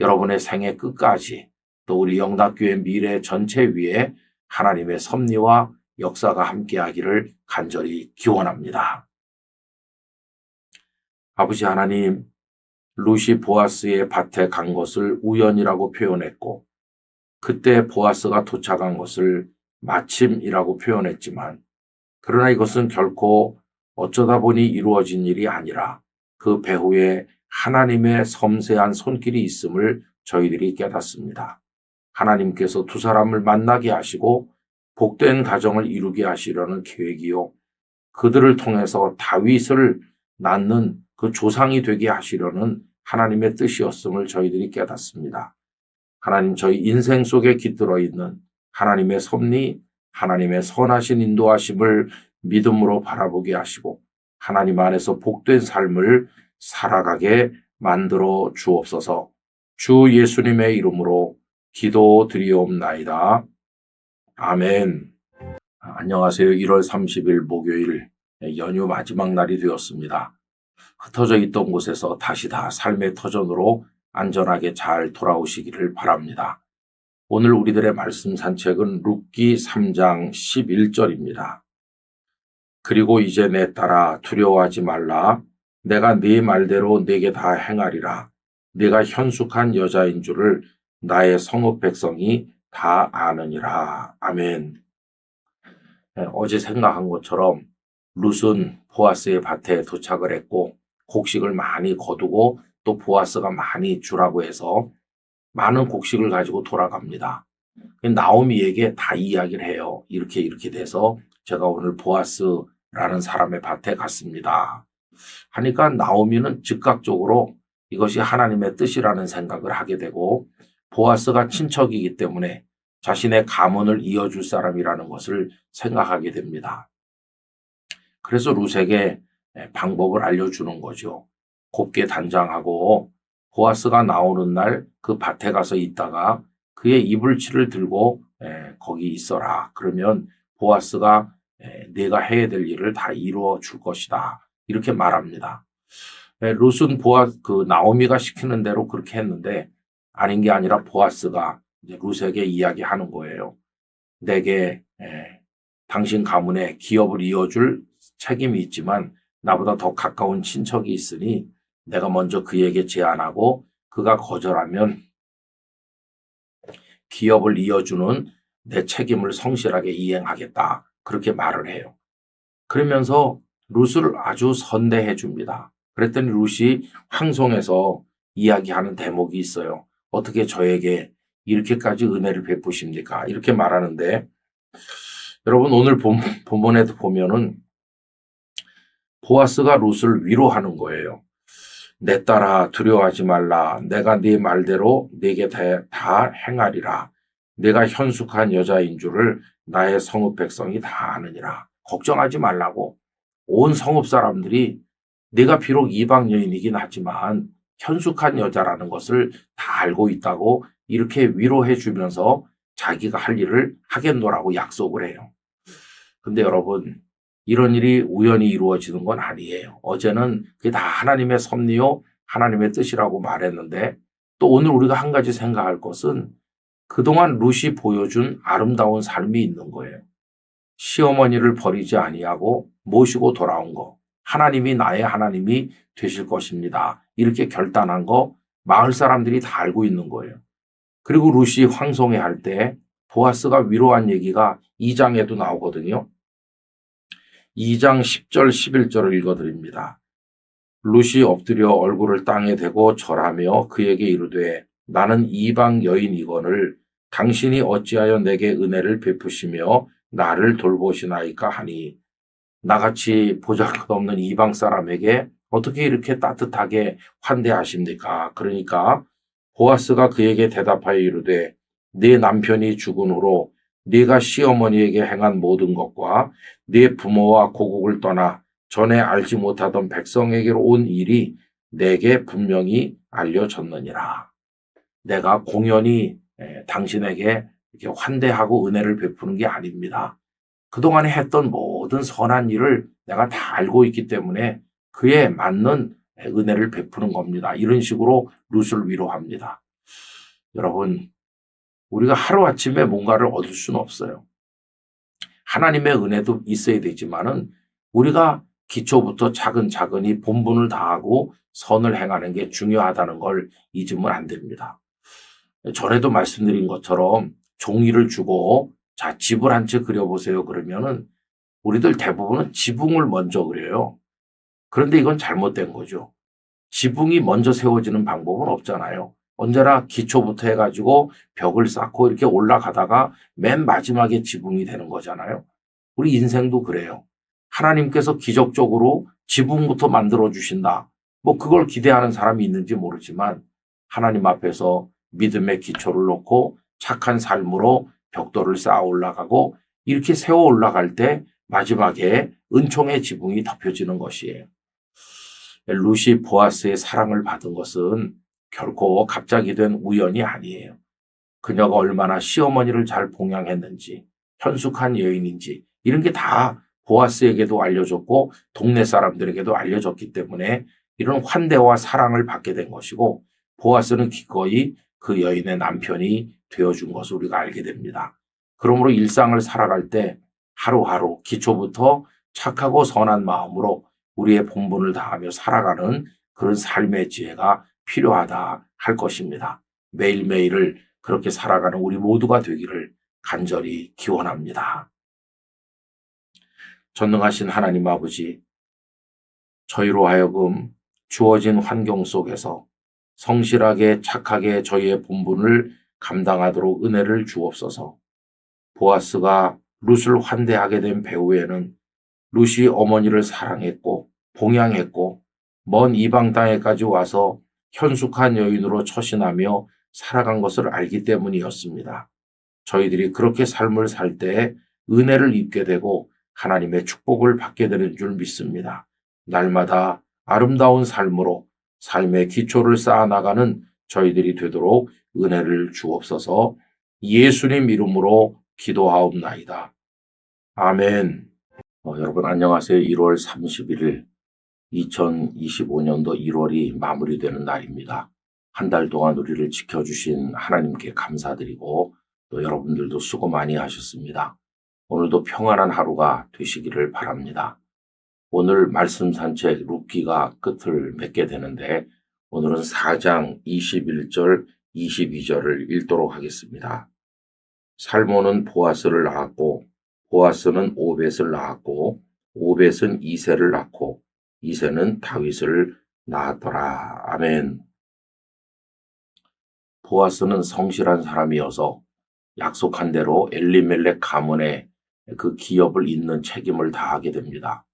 여러분의 생애 끝까지 또 우리 영락교회 미래 전체 위에 하나님의 섭리와 역사가 함께하기를 간절히 기원합니다. 아버지 하나님, 룻이 보아스의 밭에 간 것을 우연이라고 표현했고 그때 보아스가 도착한 것을 마침이라고 표현했지만 그러나 이것은 결코 어쩌다 보니 이루어진 일이 아니라 그 배후에 하나님의 섬세한 손길이 있음을 저희들이 깨닫습니다. 하나님께서 두 사람을 만나게 하시고 복된 가정을 이루게 하시려는 계획이요. 그들을 통해서 다윗을 낳는 그 조상이 되게 하시려는 하나님의 뜻이었음을 저희들이 깨닫습니다. 하나님, 저희 인생 속에 깃들어 있는 하나님의 섭리, 하나님의 선하신 인도하심을 믿음으로 바라보게 하시고 하나님 안에서 복된 삶을 살아가게 만들어 주옵소서. 주 예수님의 이름으로 기도드리옵나이다. 아멘. 안녕하세요. 1월 30일 목요일 연휴 마지막 날이 되었습니다. 흩어져 있던 곳에서 다시 다 삶의 터전으로 안전하게 잘 돌아오시기를 바랍니다. 오늘 우리들의 말씀 산책은 룻기 3장 11절입니다. 그리고 이제 내 딸아 두려워하지 말라. 내가 네 말대로 네게 다 행하리라. 네가 현숙한 여자인 줄을 나의 성읍 백성이 다 아느니라. 아멘. 어제 생각한 것처럼 룻은 보아스의 밭에 도착을 했고 곡식을 많이 거두고 또 보아스가 많이 주라고 해서 많은 곡식을 가지고 돌아갑니다. 나오미에게 다 이야기를 해요. 이렇게 돼서 제가 오늘 보아스라는 사람의 밭에 갔습니다. 하니까 나오미는 즉각적으로 이것이 하나님의 뜻이라는 생각을 하게 되고 보아스가 친척이기 때문에 자신의 가문을 이어줄 사람이라는 것을 생각하게 됩니다. 그래서 룻에게 방법을 알려주는 거죠. 곱게 단장하고 보아스가 나오는 날 그 밭에 가서 있다가 그의 이불치를 들고 거기 있어라. 그러면 보아스가 네가 해야 될 일을 다 이루어 줄 것이다. 이렇게 말합니다. 룻은 나오미가 시키는 대로 그렇게 했는데 아닌 게 아니라 보아스가 이제 룻에게 이야기하는 거예요. 내게 당신 가문에 기업을 이어줄 책임이 있지만 나보다 더 가까운 친척이 있으니 내가 먼저 그에게 제안하고 그가 거절하면 기업을 이어주는 내 책임을 성실하게 이행하겠다. 그렇게 말을 해요. 그러면서 룻을 아주 선대해 줍니다. 그랬더니 룻이 황송해서 이야기하는 대목이 있어요. 어떻게 저에게 이렇게까지 은혜를 베푸십니까? 이렇게 말하는데 여러분 오늘 본문에도 보면은 보아스가 룻을 위로하는 거예요. 내 딸아 두려워하지 말라. 내가 네 말대로 네게 다 행하리라. 내가 현숙한 여자인 줄을 나의 성읍 백성이 다 아느니라. 걱정하지 말라고. 온 성읍 사람들이 네가 비록 이방 여인이긴 하지만 현숙한 여자라는 것을 다 알고 있다고 이렇게 위로해 주면서 자기가 할 일을 하겠노라고 약속을 해요. 근데 여러분 이런 일이 우연히 이루어지는 건 아니에요. 어제는 그게 다 하나님의 섭리요 하나님의 뜻이라고 말했는데 또 오늘 우리가 한 가지 생각할 것은 그동안 룻이 보여준 아름다운 삶이 있는 거예요. 시어머니를 버리지 아니하고 모시고 돌아온 거. 하나님이 나의 하나님이 되실 것입니다. 이렇게 결단한 거 마을 사람들이 다 알고 있는 거예요. 그리고 룻이 황송해할 때 보아스가 위로한 얘기가 2장에도 나오거든요. 2장 10절 11절을 읽어드립니다. 룻이 엎드려 얼굴을 땅에 대고 절하며 그에게 이르되 나는 이방 여인이거늘 당신이 어찌하여 내게 은혜를 베푸시며 나를 돌보시나이까 하니 나같이 보잘것없는 이방 사람에게 어떻게 이렇게 따뜻하게 환대하십니까? 그러니까 보아스가 그에게 대답하여 이르되 네 남편이 죽은 후로 네가 시어머니에게 행한 모든 것과 네 부모와 고국을 떠나 전에 알지 못하던 백성에게로 온 일이 내게 분명히 알려졌느니라. 내가 공연히 당신에게 이렇게 환대하고 은혜를 베푸는 게 아닙니다. 그동안에 했던 모든 선한 일을 내가 다 알고 있기 때문에 그에 맞는 은혜를 베푸는 겁니다. 이런 식으로 룻을 위로합니다. 여러분, 우리가 하루아침에 뭔가를 얻을 수는 없어요. 하나님의 은혜도 있어야 되지만은 우리가 기초부터 차근차근히 본분을 다하고 선을 행하는 게 중요하다는 걸 잊으면 안 됩니다. 전에도 말씀드린 것처럼 종이를 주고 자, 집을 한 채 그려보세요. 그러면은 우리들 대부분은 지붕을 먼저 그려요. 그런데 이건 잘못된 거죠. 지붕이 먼저 세워지는 방법은 없잖아요. 언제나 기초부터 해가지고 벽을 쌓고 이렇게 올라가다가 맨 마지막에 지붕이 되는 거잖아요. 우리 인생도 그래요. 하나님께서 기적적으로 지붕부터 만들어 주신다. 뭐 그걸 기대하는 사람이 있는지 모르지만 하나님 앞에서 믿음의 기초를 놓고 착한 삶으로 벽돌을 쌓아 올라가고 이렇게 세워 올라갈 때 마지막에 은총의 지붕이 덮여지는 것이에요. 룻이 보아스의 사랑을 받은 것은 결코 갑자기 된 우연이 아니에요. 그녀가 얼마나 시어머니를 잘 봉양했는지, 현숙한 여인인지 이런 게 다 보아스에게도 알려졌고 동네 사람들에게도 알려졌기 때문에 이런 환대와 사랑을 받게 된 것이고 보아스는 기꺼이 그 여인의 남편이 되어준 것을 우리가 알게 됩니다. 그러므로 일상을 살아갈 때 하루하루 기초부터 착하고 선한 마음으로 우리의 본분을 다하며 살아가는 그런 삶의 지혜가 필요하다 할 것입니다. 매일매일을 그렇게 살아가는 우리 모두가 되기를 간절히 기원합니다. 전능하신 하나님 아버지, 저희로 하여금 주어진 환경 속에서 성실하게 착하게 저희의 본분을 감당하도록 은혜를 주옵소서. 보아스가 룻을 환대하게 된 배후에는 룻이 어머니를 사랑했고 봉양했고 먼 이방 땅에까지 와서 현숙한 여인으로 처신하며 살아간 것을 알기 때문이었습니다. 저희들이 그렇게 삶을 살 때 은혜를 입게 되고 하나님의 축복을 받게 되는 줄 믿습니다. 날마다 아름다운 삶으로 삶의 기초를 쌓아나가는 저희들이 되도록 은혜를 주옵소서. 예수님 이름으로 기도하옵나이다. 아멘. 여러분 안녕하세요. 1월 31일 2025년도 1월이 마무리되는 날입니다. 한 달 동안 우리를 지켜주신 하나님께 감사드리고 또 여러분들도 수고 많이 하셨습니다. 오늘도 평안한 하루가 되시기를 바랍니다. 오늘 말씀 산책 룻기가 끝을 맺게 되는데 오늘은 4장 21절 22절을 읽도록 하겠습니다. 살몬은 보아스를 낳았고 보아스는 오벳을 낳았고 오벳은 이새를 낳고 이새는 다윗을 낳았더라. 아멘. 보아스는 성실한 사람이어서 약속한 대로 엘리멜렉 가문의 그 기업을 잇는 책임을 다하게 됩니다.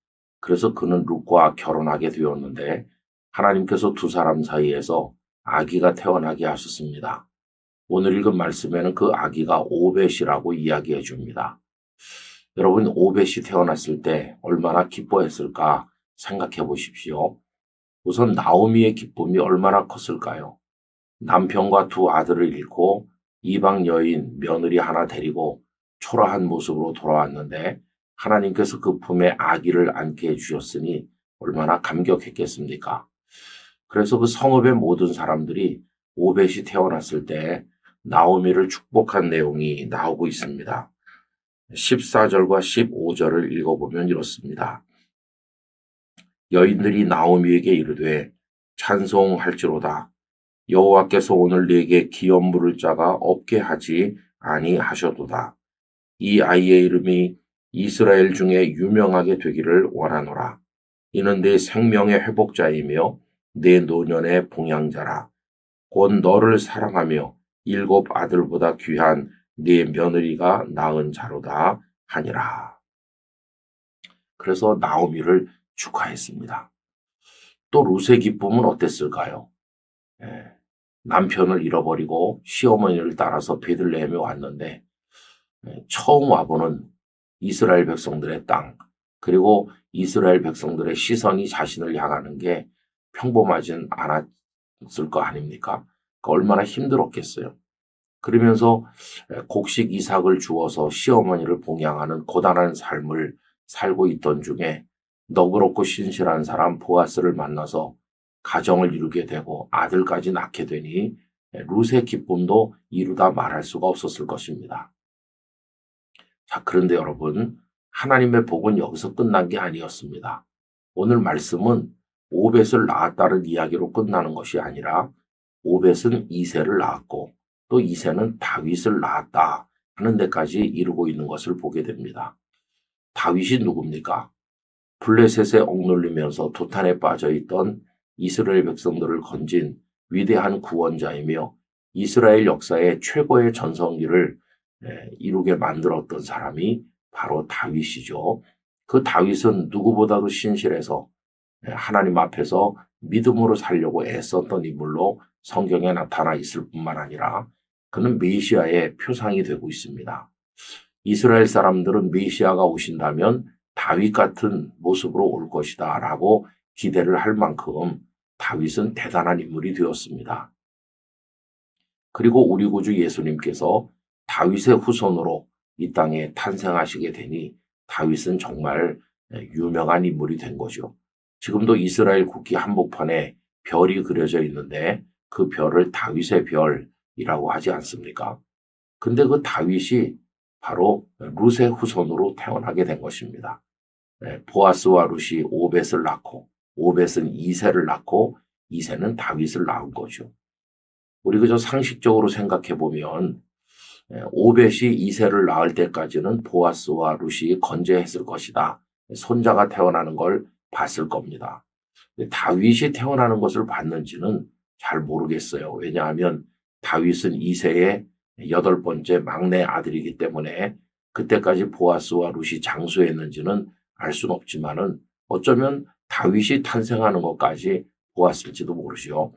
그래서 그는 룻과 결혼하게 되었는데 하나님께서 두 사람 사이에서 아기가 태어나게 하셨습니다. 오늘 읽은 말씀에는 그 아기가 오벳이라고 이야기해 줍니다. 여러분, 오벳이 태어났을 때 얼마나 기뻐했을까 생각해 보십시오. 우선 나오미의 기쁨이 얼마나 컸을까요? 남편과 두 아들을 잃고 이방 여인 며느리 하나 데리고 초라한 모습으로 돌아왔는데 하나님께서 그 품에 아기를 안게 해주셨으니 얼마나 감격했겠습니까? 그래서 그 성읍의 모든 사람들이 오벳이 태어났을 때 나오미를 축복한 내용이 나오고 있습니다. 14절과 15절을 읽어보면 이렇습니다. 여인들이 나오미에게 이르되 찬송할지로다. 여호와께서 오늘 네게 기업 물을 자가 없게 하지 아니하셔도다. 이 아이의 이름이 이스라엘 중에 유명하게 되기를 원하노라. 이는 네 생명의 회복자이며 네 노년의 봉양자라. 곧 너를 사랑하며 7 아들보다 귀한 네 며느리가 낳은 자로다 하니라. 그래서 나오미를 축하했습니다. 또 룻의 기쁨은 어땠을까요? 남편을 잃어버리고 시어머니를 따라서 베들레헴에 왔는데 처음 와보는 이스라엘 백성들의 땅, 그리고 이스라엘 백성들의 시선이 자신을 향하는 게 평범하진 않았을 거 아닙니까? 얼마나 힘들었겠어요. 그러면서 곡식 이삭을 주어서 시어머니를 봉양하는 고단한 삶을 살고 있던 중에 너그럽고 신실한 사람 보아스를 만나서 가정을 이루게 되고 아들까지 낳게 되니 룻의 기쁨도 이루다 말할 수가 없었을 것입니다. 자, 그런데 여러분, 하나님의 복은 여기서 끝난 게 아니었습니다. 오늘 말씀은 오벳을 낳았다는 이야기로 끝나는 것이 아니라 오벳은 이새를 낳았고 또 이새는 다윗을 낳았다 하는 데까지 이루고 있는 것을 보게 됩니다. 다윗이 누굽니까? 블레셋에 억눌리면서 도탄에 빠져있던 이스라엘 백성들을 건진 위대한 구원자이며 이스라엘 역사의 최고의 전성기를 이루게 만들었던 사람이 바로 다윗이죠. 그 다윗은 누구보다도 신실해서 하나님 앞에서 믿음으로 살려고 애썼던 인물로 성경에 나타나 있을 뿐만 아니라 그는 메시아의 표상이 되고 있습니다. 이스라엘 사람들은 메시아가 오신다면 다윗 같은 모습으로 올 것이다 라고 기대를 할 만큼 다윗은 대단한 인물이 되었습니다. 그리고 우리 구주 예수님께서 다윗의 후손으로 이 땅에 탄생하시게 되니 다윗은 정말 유명한 인물이 된 거죠. 지금도 이스라엘 국기 한복판에 별이 그려져 있는데 그 별을 다윗의 별이라고 하지 않습니까? 근데 그 다윗이 바로 룻의 후손으로 태어나게 된 것입니다. 보아스와 룻이 오벳을 낳고 오벳은 이새를 낳고 이새는 다윗을 낳은 거죠. 우리 그저 상식적으로 생각해 보면 오벳이 이새를 낳을 때까지는 보아스와 룻이 건재했을 것이다. 손자가 태어나는 걸 봤을 겁니다. 다윗이 태어나는 것을 봤는지는 잘 모르겠어요. 왜냐하면 다윗은 이새의 8번째 막내 아들이기 때문에 그때까지 보아스와 룻이 장수했는지는 알 수는 없지만은 어쩌면 다윗이 탄생하는 것까지 보았을지도 모르죠.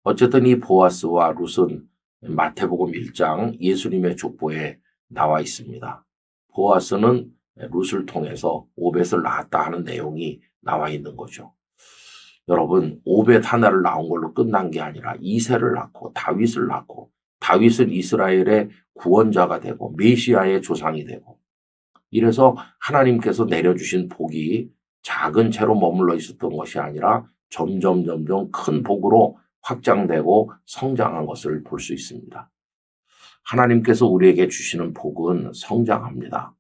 어쨌든 이 보아스와 룻은 마태복음 1장 예수님의 족보에 나와 있습니다. 보아스는 룻을 통해서 오벳을 낳았다 하는 내용이 나와 있는 거죠. 여러분, 오벳 하나를 낳은 걸로 끝난 게 아니라 이새를 낳고 다윗을 낳고 다윗은 이스라엘의 구원자가 되고 메시아의 조상이 되고 이래서 하나님께서 내려주신 복이 작은 채로 머물러 있었던 것이 아니라 점점 큰 복으로 확장되고 성장한 것을 볼 수 있습니다. 하나님께서 우리에게 주시는 복은 성장합니다.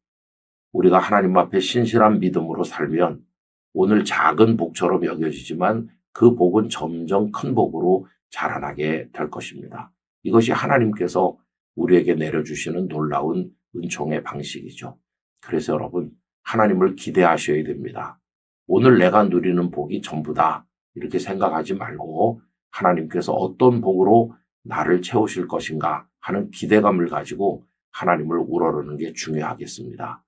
우리가 하나님 앞에 신실한 믿음으로 살면 오늘 작은 복처럼 여겨지지만 그 복은 점점 큰 복으로 자라나게 될 것입니다. 이것이 하나님께서 우리에게 내려주시는 놀라운 은총의 방식이죠. 그래서 여러분, 하나님을 기대하셔야 됩니다. 오늘 내가 누리는 복이 전부다 이렇게 생각하지 말고 하나님께서 어떤 복으로 나를 채우실 것인가 하는 기대감을 가지고 하나님을 우러르는 게 중요하겠습니다.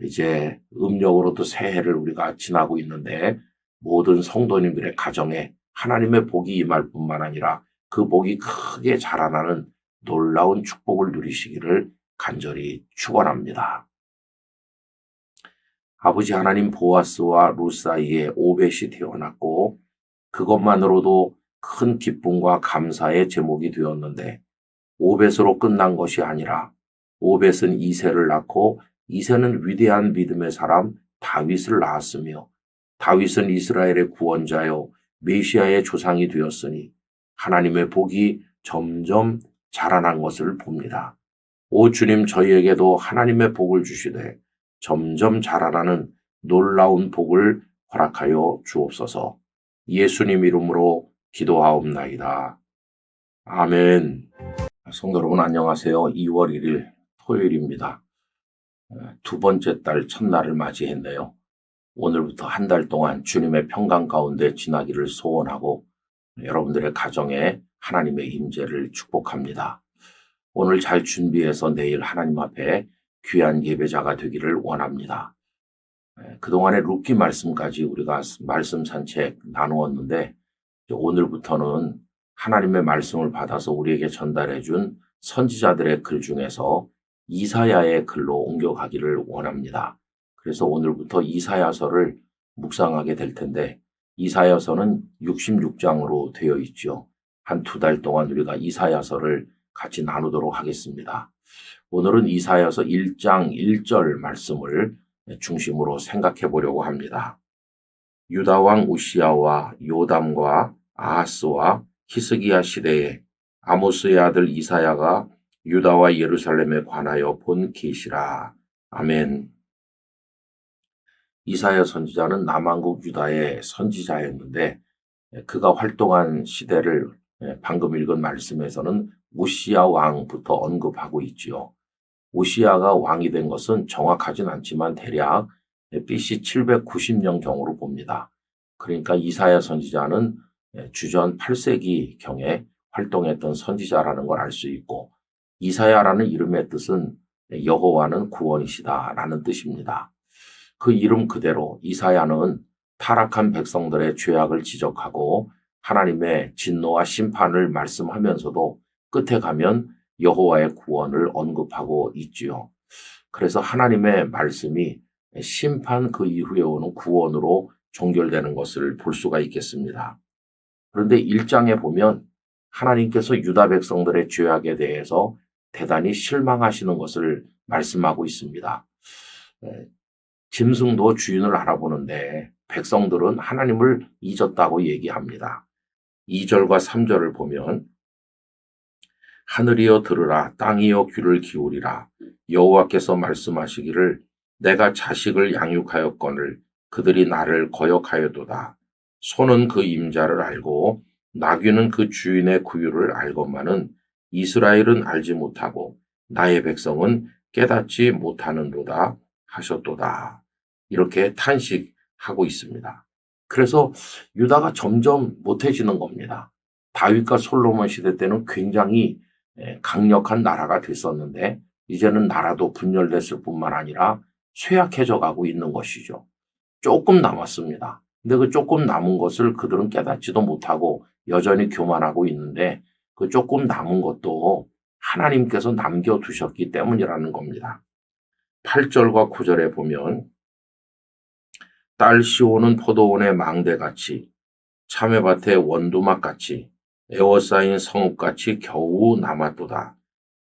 이제 음력으로도 새해를 우리가 지나고 있는데 모든 성도님들의 가정에 하나님의 복이 임할 뿐만 아니라 그 복이 크게 자라나는 놀라운 축복을 누리시기를 간절히 축원합니다. 아버지 하나님, 보아스와 룻 사이에 오벳이 태어났고 그것만으로도 큰 기쁨과 감사의 제목이 되었는데 오벳으로 끝난 것이 아니라 오벳은 이새를 낳고 이새는 위대한 믿음의 사람 다윗을 낳았으며 다윗은 이스라엘의 구원자요 메시아의 조상이 되었으니 하나님의 복이 점점 자라난 것을 봅니다. 오 주님, 저희에게도 하나님의 복을 주시되 점점 자라나는 놀라운 복을 허락하여 주옵소서. 예수님 이름으로 기도하옵나이다. 아멘. 성도 여러분 안녕하세요. 2월 1일 토요일입니다. 두 번째 달 첫날을 맞이했네요. 오늘부터 한 달 동안 주님의 평강 가운데 지나기를 소원하고 여러분들의 가정에 하나님의 임재를 축복합니다. 오늘 잘 준비해서 내일 하나님 앞에 귀한 예배자가 되기를 원합니다. 그동안의 룻기 말씀까지 우리가 말씀 산책 나누었는데 오늘부터는 하나님의 말씀을 받아서 우리에게 전달해 준 선지자들의 글 중에서 이사야의 글로 옮겨가기를 원합니다. 그래서 오늘부터 이사야서를 묵상하게 될 텐데 이사야서는 66장으로 되어 있죠. 한 두 달 동안 우리가 이사야서를 같이 나누도록 하겠습니다. 오늘은 이사야서 1장 1절 말씀을 중심으로 생각해 보려고 합니다. 유다 왕 우시야와 요담과 아하스와 히스기야 시대에 아모스의 아들 이사야가 유다와 예루살렘에 관하여 본 계시라. 아멘. 이사야 선지자는 남한국 유다의 선지자였는데 그가 활동한 시대를 방금 읽은 말씀에서는 우시야 왕부터 언급하고 있지요. 우시야가 왕이 된 것은 정확하진 않지만 대략 BC 790년경으로 봅니다. 그러니까 이사야 선지자는 주전 8세기경에 활동했던 선지자라는 걸 알 수 있고 이사야라는 이름의 뜻은 여호와는 구원이시다라는 뜻입니다. 그 이름 그대로 이사야는 타락한 백성들의 죄악을 지적하고 하나님의 진노와 심판을 말씀하면서도 끝에 가면 여호와의 구원을 언급하고 있지요. 그래서 하나님의 말씀이 심판 그 이후에 오는 구원으로 종결되는 것을 볼 수가 있겠습니다. 그런데 1장에 보면 하나님께서 유다 백성들의 죄악에 대해서 대단히 실망하시는 것을 말씀하고 있습니다. 짐승도 주인을 알아보는데 백성들은 하나님을 잊었다고 얘기합니다. 2절과 3절을 보면 하늘이여 들으라, 땅이여 귀를 기울이라. 여호와께서 말씀하시기를 내가 자식을 양육하였거늘 그들이 나를 거역하여도다. 소는 그 임자를 알고 나귀는 그 주인의 구유를 알건만은 이스라엘은 알지 못하고 나의 백성은 깨닫지 못하는도다 하셨도다. 이렇게 탄식하고 있습니다. 그래서 유다가 점점 못해지는 겁니다. 다윗과 솔로몬 시대 때는 굉장히 강력한 나라가 됐었는데 이제는 나라도 분열됐을 뿐만 아니라 쇠약해져 가고 있는 것이죠. 조금 남았습니다. 근데 그 조금 남은 것을 그들은 깨닫지도 못하고 여전히 교만하고 있는데 그 조금 남은 것도 하나님께서 남겨두셨기 때문이라는 겁니다. 8절과 9절에 보면 딸 시온은 포도원의 망대같이 참외밭의 원두막같이 에워싸인 성읍같이 겨우 남았도다.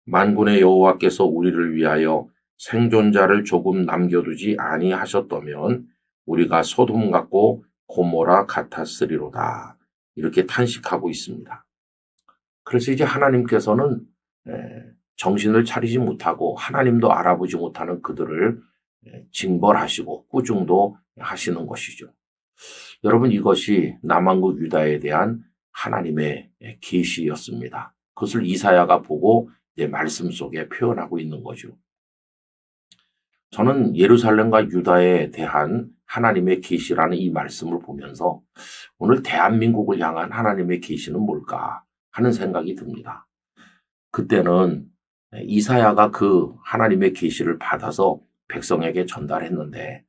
만군의 여호와께서 우리를 위하여 생존자를 조금 남겨두지 아니하셨다면 우리가 소돔 같고 고모라 같았으리로다. 이렇게 탄식하고 있습니다. 그래서 이제 하나님께서는 정신을 차리지 못하고 하나님도 알아보지 못하는 그들을 징벌하시고 꾸중도 하시는 것이죠. 여러분, 이것이 남한국 유다에 대한 하나님의 계시였습니다. 그것을 이사야가 보고 이제 말씀 속에 표현하고 있는 거죠. 저는 예루살렘과 유다에 대한 하나님의 계시라는 이 말씀을 보면서 오늘 대한민국을 향한 하나님의 계시는 뭘까 하는 생각이 듭니다. 그때는 이사야가 그 하나님의 계시를 받아서 백성에게 전달했는데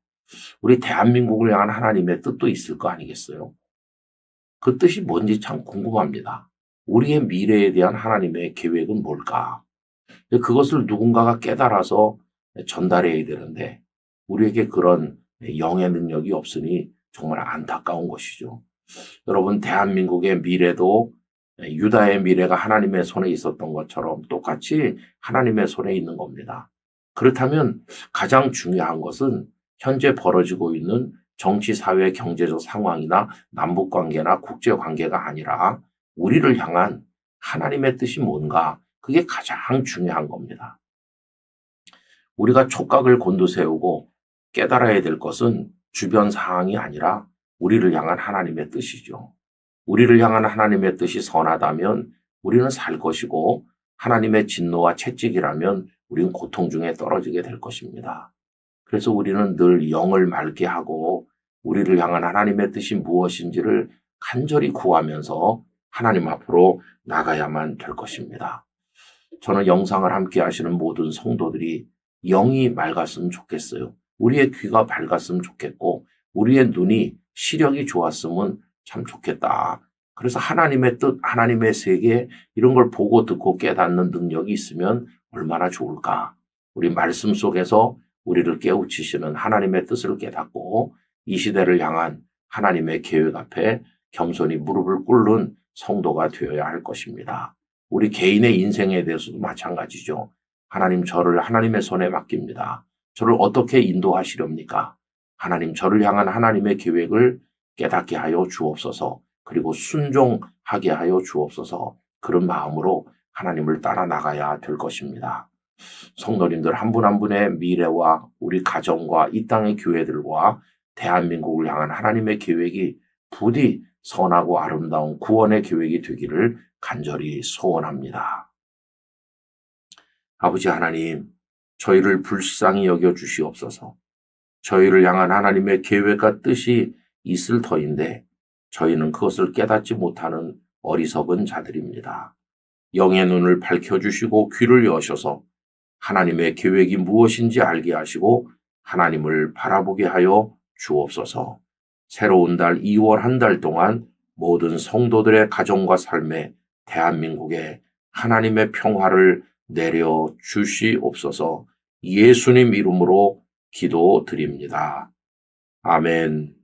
우리 대한민국을 향한 하나님의 뜻도 있을 거 아니겠어요? 그 뜻이 뭔지 참 궁금합니다. 우리의 미래에 대한 하나님의 계획은 뭘까? 그것을 누군가가 깨달아서 전달해야 되는데 우리에게 그런 영의 능력이 없으니 정말 안타까운 것이죠. 여러분, 대한민국의 미래도 유다의 미래가 하나님의 손에 있었던 것처럼 똑같이 하나님의 손에 있는 겁니다. 그렇다면 가장 중요한 것은 현재 벌어지고 있는 정치, 사회, 경제적 상황이나 남북관계나 국제관계가 아니라 우리를 향한 하나님의 뜻이 뭔가, 그게 가장 중요한 겁니다. 우리가 촉각을 곤두세우고 깨달아야 될 것은 주변 상황이 아니라 우리를 향한 하나님의 뜻이죠. 우리를 향한 하나님의 뜻이 선하다면 우리는 살 것이고 하나님의 진노와 채찍이라면 우리는 고통 중에 떨어지게 될 것입니다. 그래서 우리는 늘 영을 맑게 하고 우리를 향한 하나님의 뜻이 무엇인지를 간절히 구하면서 하나님 앞으로 나가야만 될 것입니다. 저는 영상을 함께 하시는 모든 성도들이 영이 맑았으면 좋겠어요. 우리의 귀가 밝았으면 좋겠고 우리의 눈이 시력이 좋았으면 참 좋겠다. 그래서 하나님의 뜻, 하나님의 세계 이런 걸 보고 듣고 깨닫는 능력이 있으면 얼마나 좋을까. 우리 말씀 속에서 우리를 깨우치시는 하나님의 뜻을 깨닫고 이 시대를 향한 하나님의 계획 앞에 겸손히 무릎을 꿇는 성도가 되어야 할 것입니다. 우리 개인의 인생에 대해서도 마찬가지죠. 하나님, 저를 하나님의 손에 맡깁니다. 저를 어떻게 인도하시렵니까? 하나님, 저를 향한 하나님의 계획을 깨닫게 하여 주옵소서. 그리고 순종하게 하여 주옵소서. 그런 마음으로 하나님을 따라 나가야 될 것입니다. 성도님들 한 분 한 분의 미래와 우리 가정과 이 땅의 교회들과 대한민국을 향한 하나님의 계획이 부디 선하고 아름다운 구원의 계획이 되기를 간절히 소원합니다. 아버지 하나님, 저희를 불쌍히 여겨 주시옵소서. 저희를 향한 하나님의 계획과 뜻이 있을 터인데 저희는 그것을 깨닫지 못하는 어리석은 자들입니다. 영의 눈을 밝혀주시고 귀를 여셔서 하나님의 계획이 무엇인지 알게 하시고 하나님을 바라보게 하여 주옵소서. 새로운 달 2월 한 달 동안 모든 성도들의 가정과 삶에 대한민국에 하나님의 평화를 내려 주시옵소서. 예수님 이름으로 기도드립니다. 아멘.